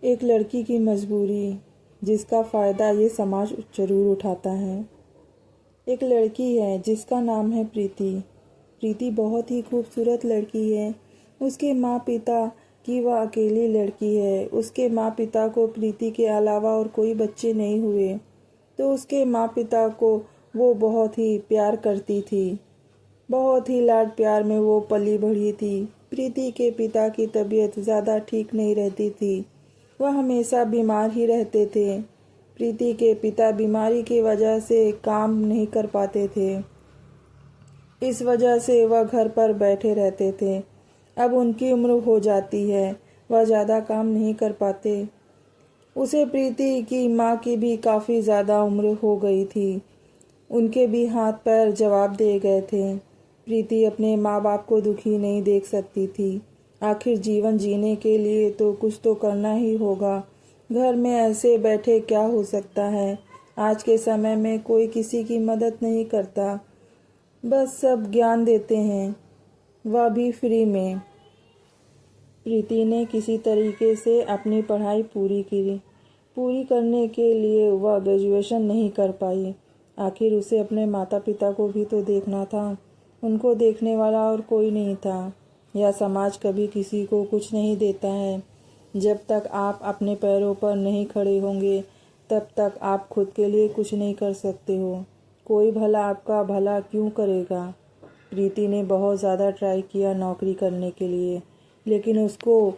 एक लड़की की मजबूरी जिसका फ़ायदा ये समाज ज़रूर उठाता है। एक लड़की है जिसका नाम है प्रीति। प्रीति बहुत ही खूबसूरत लड़की है। उसके माँ पिता की वह अकेली लड़की है। उसके माँ पिता को प्रीति के अलावा और कोई बच्चे नहीं हुए, तो उसके माँ पिता को वो बहुत ही प्यार करती थी। बहुत ही लाड प्यार में वो पली बढ़ी थी। प्रीति के पिता की तबीयत ज़्यादा ठीक नहीं रहती थी। वह हमेशा बीमार ही रहते थे। प्रीति के पिता बीमारी की वजह से काम नहीं कर पाते थे। इस वजह से वह घर पर बैठे रहते थे। अब उनकी उम्र हो जाती है, वह ज़्यादा काम नहीं कर पाते। उसे प्रीति की माँ की भी काफ़ी ज़्यादा उम्र हो गई थी। उनके भी हाथ पैर जवाब दे गए थे। प्रीति अपने माँ बाप को दुखी नहीं देख सकती थी। आखिर जीवन जीने के लिए तो कुछ तो करना ही होगा। घर में ऐसे बैठे क्या हो सकता है। आज के समय में कोई किसी की मदद नहीं करता, बस सब ज्ञान देते हैं, वह भी फ्री में। प्रीति ने किसी तरीके से अपनी पढ़ाई पूरी की। पूरी करने के लिए वह ग्रेजुएशन नहीं कर पाई। आखिर उसे अपने माता पिता को भी तो देखना था। उनको देखने वाला और कोई नहीं था। यह समाज कभी किसी को कुछ नहीं देता है। जब तक आप अपने पैरों पर नहीं खड़े होंगे, तब तक आप खुद के लिए कुछ नहीं कर सकते हो। कोई भला आपका भला क्यों करेगा। प्रीति ने बहुत ज़्यादा ट्राई किया नौकरी करने के लिए, लेकिन उसको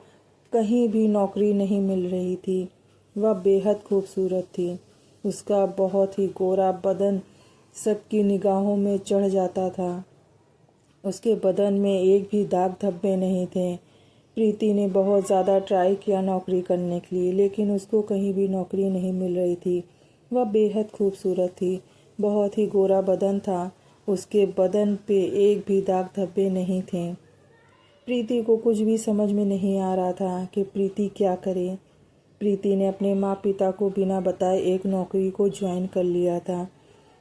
कहीं भी नौकरी नहीं मिल रही थी। वह बेहद खूबसूरत थी। उसका बहुत ही गोरा बदन सबकी निगाहों में चढ़ जाता था। उसके बदन में एक भी दाग धब्बे नहीं थे। प्रीति ने बहुत ज़्यादा ट्राई किया नौकरी करने के लिए, लेकिन उसको कहीं भी नौकरी नहीं मिल रही थी। वह बेहद खूबसूरत थी। बहुत ही गोरा बदन था। उसके बदन पे एक भी दाग धब्बे नहीं थे। प्रीति को कुछ भी समझ में नहीं आ रहा था कि प्रीति क्या करे। प्रीति ने अपने माँ पिता को बिना बताए एक नौकरी को ज्वाइन कर लिया था।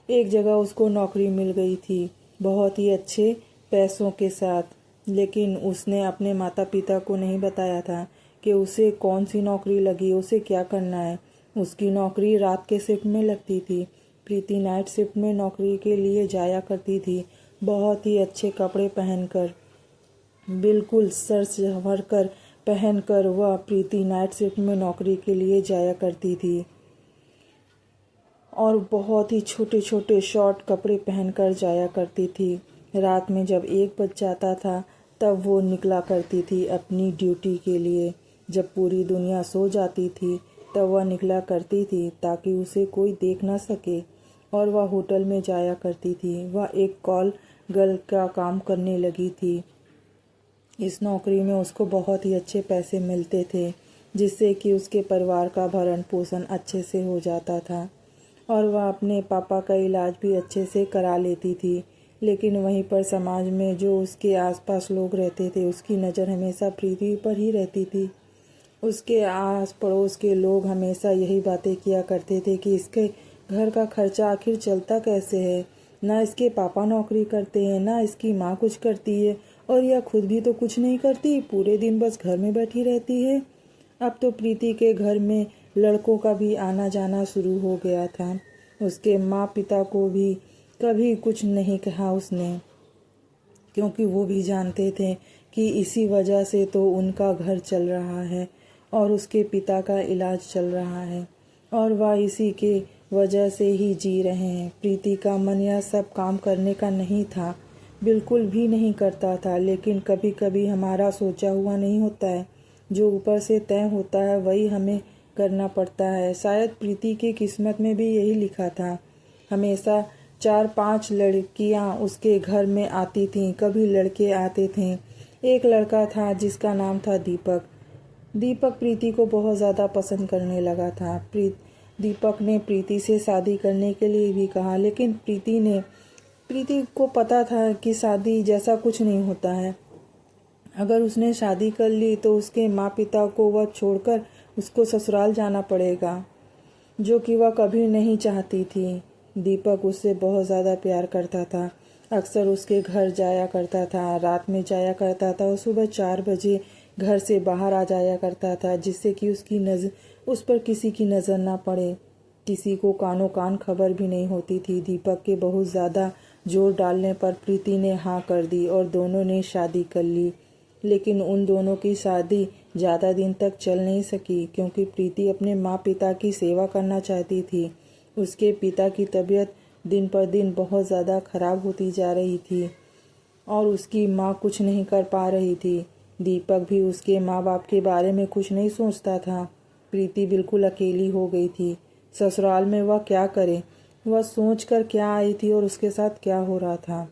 एक जगह उसको नौकरी मिल गई थी, बहुत ही अच्छे पैसों के साथ, लेकिन उसने अपने माता पिता को नहीं बताया था कि उसे कौन सी नौकरी लगी, उसे क्या करना है। उसकी नौकरी रात के शिफ्ट में लगती थी। प्रीति नाइट शिफ्ट में नौकरी के लिए जाया करती थी। बहुत ही अच्छे कपड़े पहनकर, बिल्कुल सर संवर कर पहनकर वह प्रीति नाइट शिफ्ट में नौकरी के लिए जाया करती थी और बहुत ही छोटे छोटे शॉर्ट कपड़े पहनकर जाया करती थी। रात में जब 1 बज जाता था, तब वो निकला करती थी अपनी ड्यूटी के लिए। जब पूरी दुनिया सो जाती थी, तब वह निकला करती थी ताकि उसे कोई देख ना सके। और वह होटल में जाया करती थी। वह एक कॉल गर्ल का काम करने लगी थी। इस नौकरी में उसको बहुत ही अच्छे पैसे मिलते थे, जिससे कि उसके परिवार का भरण पोषण अच्छे से हो जाता था और वह अपने पापा का इलाज भी अच्छे से करा लेती थी। लेकिन वहीं पर समाज में जो उसके आसपास लोग रहते थे, उसकी नज़र हमेशा प्रीति पर ही रहती थी। उसके आस पड़ोस के लोग हमेशा यही बातें किया करते थे कि इसके घर का खर्चा आखिर चलता कैसे है। ना इसके पापा नौकरी करते हैं, ना इसकी माँ कुछ करती है, और यह खुद भी तो कुछ नहीं करती, पूरे दिन बस घर में बैठी रहती है। अब तो प्रीति के घर में लड़कों का भी आना जाना शुरू हो गया था। उसके माँ पिता को भी कभी कुछ नहीं कहा उसने, क्योंकि वो भी जानते थे कि इसी वजह से तो उनका घर चल रहा है और उसके पिता का इलाज चल रहा है, और वह इसी के वजह से ही जी रहे हैं। प्रीति का मन यह सब काम करने का नहीं था, बिल्कुल भी नहीं करता था। लेकिन कभी कभी हमारा सोचा हुआ नहीं होता है, जो ऊपर से तय होता है वही हमें करना पड़ता है। शायद प्रीति की किस्मत में भी यही लिखा था। हमेशा 4-5 लड़कियां उसके घर में आती थीं, कभी लड़के आते थे। एक लड़का था जिसका नाम था दीपक। दीपक प्रीति को बहुत ज़्यादा पसंद करने लगा था। दीपक ने प्रीति से शादी करने के लिए भी कहा, लेकिन प्रीति को पता था कि शादी जैसा कुछ नहीं होता है। अगर उसने शादी कर ली तो उसके माँ पिता को वह छोड़कर उसको ससुराल जाना पड़ेगा, जो कि वह कभी नहीं चाहती थी। दीपक उससे बहुत ज़्यादा प्यार करता था। अक्सर उसके घर जाया करता था, रात में जाया करता था और सुबह 4 बजे घर से बाहर आ जाया करता था, जिससे कि उस पर किसी की नज़र ना पड़े। किसी को कानों कान खबर भी नहीं होती थी। दीपक के बहुत ज़्यादा जोर डालने पर प्रीति ने हाँ कर दी और दोनों ने शादी कर ली। लेकिन उन दोनों की शादी ज़्यादा दिन तक चल नहीं सकी, क्योंकि प्रीति अपने माँ पिता की सेवा करना चाहती थी। उसके पिता की तबीयत दिन पर दिन बहुत ज़्यादा खराब होती जा रही थी और उसकी माँ कुछ नहीं कर पा रही थी। दीपक भी उसके माँ बाप के बारे में कुछ नहीं सोचता था। प्रीति बिल्कुल अकेली हो गई थी। ससुराल में वह क्या करे, वह सोच कर क्या आई थी और उसके साथ क्या हो रहा था।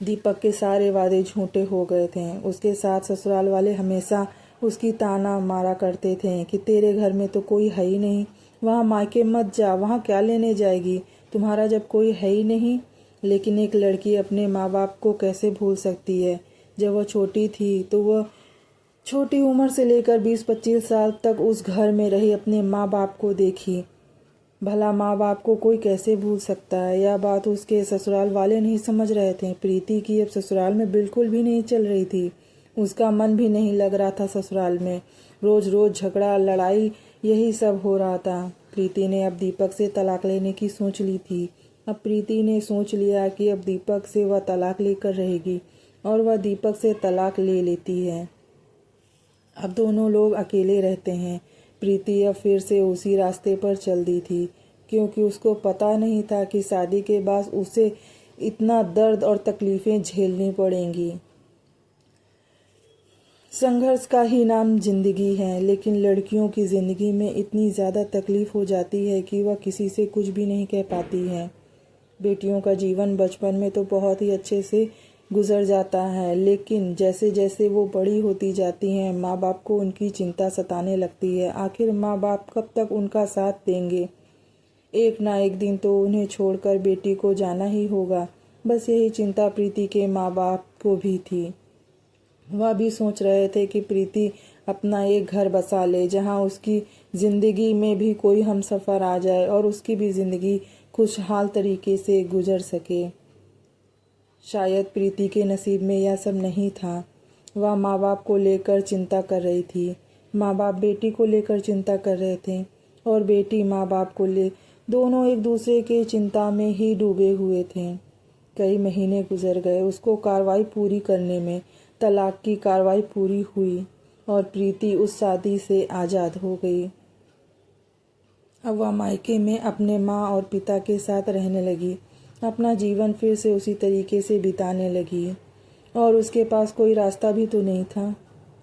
दीपक के सारे वादे झूठे हो गए थे। उसके साथ ससुराल वाले हमेशा उसकी ताना मारा करते थे कि तेरे घर में तो कोई है ही नहीं, वहाँ मायके मत जा, वहाँ क्या लेने जाएगी, तुम्हारा जब कोई है ही नहीं। लेकिन एक लड़की अपने माँ बाप को कैसे भूल सकती है। जब वह छोटी थी तो वह छोटी उम्र से लेकर 20-25 साल तक उस घर में रही, अपने माँ बाप को देखी। भला माँ बाप को कोई कैसे भूल सकता है। यह बात उसके ससुराल वाले नहीं समझ रहे थे। प्रीति की अब ससुराल में बिल्कुल भी नहीं चल रही थी। उसका मन भी नहीं लग रहा था ससुराल में। रोज रोज झगड़ा लड़ाई यही सब हो रहा था। प्रीति ने अब दीपक से तलाक लेने की सोच ली थी। अब प्रीति ने सोच लिया कि अब दीपक से वह तलाक लेकर रहेगी और वह दीपक से तलाक ले लेती है। अब दोनों लोग अकेले रहते हैं। प्रीति अब फिर से उसी रास्ते पर चल दी थी, क्योंकि उसको पता नहीं था कि शादी के बाद उसे इतना दर्द और तकलीफ़ें झेलनी पड़ेंगी। संघर्ष का ही नाम जिंदगी है, लेकिन लड़कियों की ज़िंदगी में इतनी ज़्यादा तकलीफ़ हो जाती है कि वह किसी से कुछ भी नहीं कह पाती है। बेटियों का जीवन बचपन में तो बहुत ही अच्छे से गुजर जाता है, लेकिन जैसे जैसे वो बड़ी होती जाती हैं, माँ बाप को उनकी चिंता सताने लगती है। आखिर माँ बाप कब तक उनका साथ देंगे। एक ना एक दिन तो उन्हें छोड़कर बेटी को जाना ही होगा। बस यही चिंता प्रीति के माँ बाप को भी थी। वह भी सोच रहे थे कि प्रीति अपना एक घर बसा ले, जहाँ उसकी ज़िंदगी में भी कोई हमसफ़र आ जाए और उसकी भी ज़िंदगी खुशहाल तरीके से गुजर सके। शायद प्रीति के नसीब में यह सब नहीं था। वह माँ बाप को लेकर चिंता कर रही थी, माँ बाप बेटी को लेकर चिंता कर रहे थे और बेटी माँ बाप को ले दोनों एक दूसरे के चिंता में ही डूबे हुए थे। कई महीने गुजर गए उसको कार्रवाई पूरी करने में। तलाक की कार्रवाई पूरी हुई और प्रीति उस शादी से आज़ाद हो गई। अब वह मायके में अपने माँ और पिता के साथ रहने लगी। अपना जीवन फिर से उसी तरीके से बिताने लगी और उसके पास कोई रास्ता भी तो नहीं था।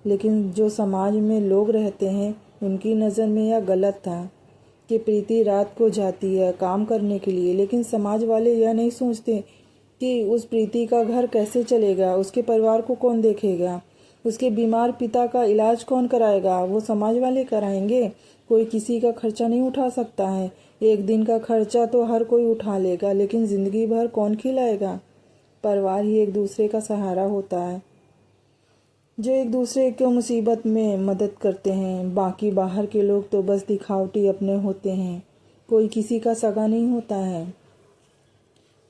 लेकिन जो समाज में लोग रहते हैं, उनकी नज़र में यह गलत था कि प्रीति रात को जाती है काम करने के लिए, लेकिन समाज वाले यह नहीं सोचते कि उस प्रीति का घर कैसे चलेगा, उसके परिवार को कौन देखेगा, उसके बीमार पिता का इलाज कौन कराएगा। वो समाज वाले कराएंगे। कोई किसी का खर्चा नहीं उठा सकता है। एक दिन का खर्चा तो हर कोई उठा लेगा, लेकिन ज़िंदगी भर कौन खिलाएगा। परिवार ही एक दूसरे का सहारा होता है, जो एक दूसरे को मुसीबत में मदद करते हैं। बाकी बाहर के लोग तो बस दिखावटी अपने होते हैं, कोई किसी का सगा नहीं होता है।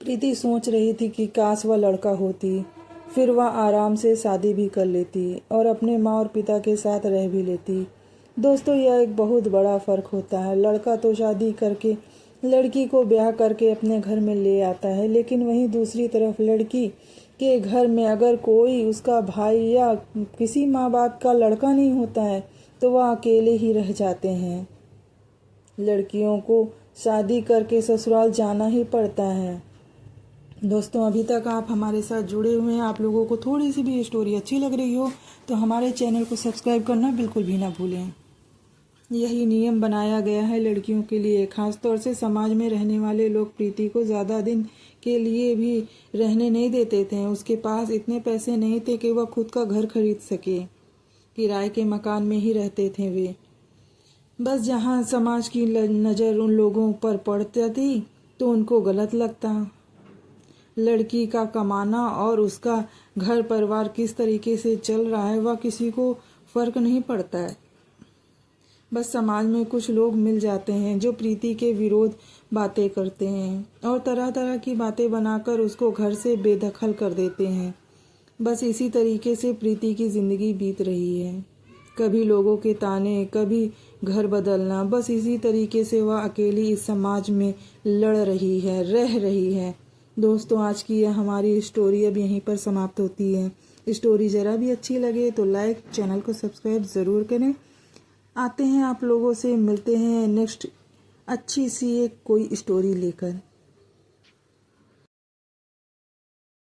प्रीति सोच रही थी कि काश वह लड़का होती, फिर वह आराम से शादी भी कर लेती और अपने माँ और पिता के साथ रह भी लेती। दोस्तों, यह एक बहुत बड़ा फ़र्क होता है। लड़का तो शादी करके लड़की को ब्याह करके अपने घर में ले आता है, लेकिन वहीं दूसरी तरफ लड़की के घर में अगर कोई उसका भाई या किसी माँ बाप का लड़का नहीं होता है तो वह अकेले ही रह जाते हैं। लड़कियों को शादी करके ससुराल जाना ही पड़ता है। दोस्तों, अभी तक आप हमारे साथ जुड़े हुए हैं। आप लोगों को थोड़ी सी भी स्टोरी अच्छी लग रही हो तो हमारे चैनल को सब्सक्राइब करना बिल्कुल भी ना भूलें। यही नियम बनाया गया है लड़कियों के लिए। खासतौर से समाज में रहने वाले लोग प्रीति को ज़्यादा दिन के लिए भी रहने नहीं देते थे। उसके पास इतने पैसे नहीं थे कि वह खुद का घर खरीद सके। किराए के मकान में ही रहते थे वे। बस जहाँ समाज की नज़र उन लोगों पर पड़ती थी तो उनको गलत लगता। लड़की का कमाना और उसका घर परिवार किस तरीके से चल रहा है वह किसी को फ़र्क नहीं पड़ता है। बस समाज में कुछ लोग मिल जाते हैं जो प्रीति के विरोध बातें करते हैं और तरह तरह की बातें बनाकर उसको घर से बेदखल कर देते हैं। बस इसी तरीके से प्रीति की ज़िंदगी बीत रही है। कभी लोगों के ताने, कभी घर बदलना, बस इसी तरीके से वह अकेली इस समाज में लड़ रही है, रह रही है। दोस्तों, आज की यह हमारी स्टोरी अब यहीं पर समाप्त होती है। स्टोरी ज़रा भी अच्छी लगे तो लाइक, चैनल को सब्सक्राइब ज़रूर करें। आते हैं आप लोगों से, मिलते हैं नेक्स्ट अच्छी सी एक कोई स्टोरी लेकर।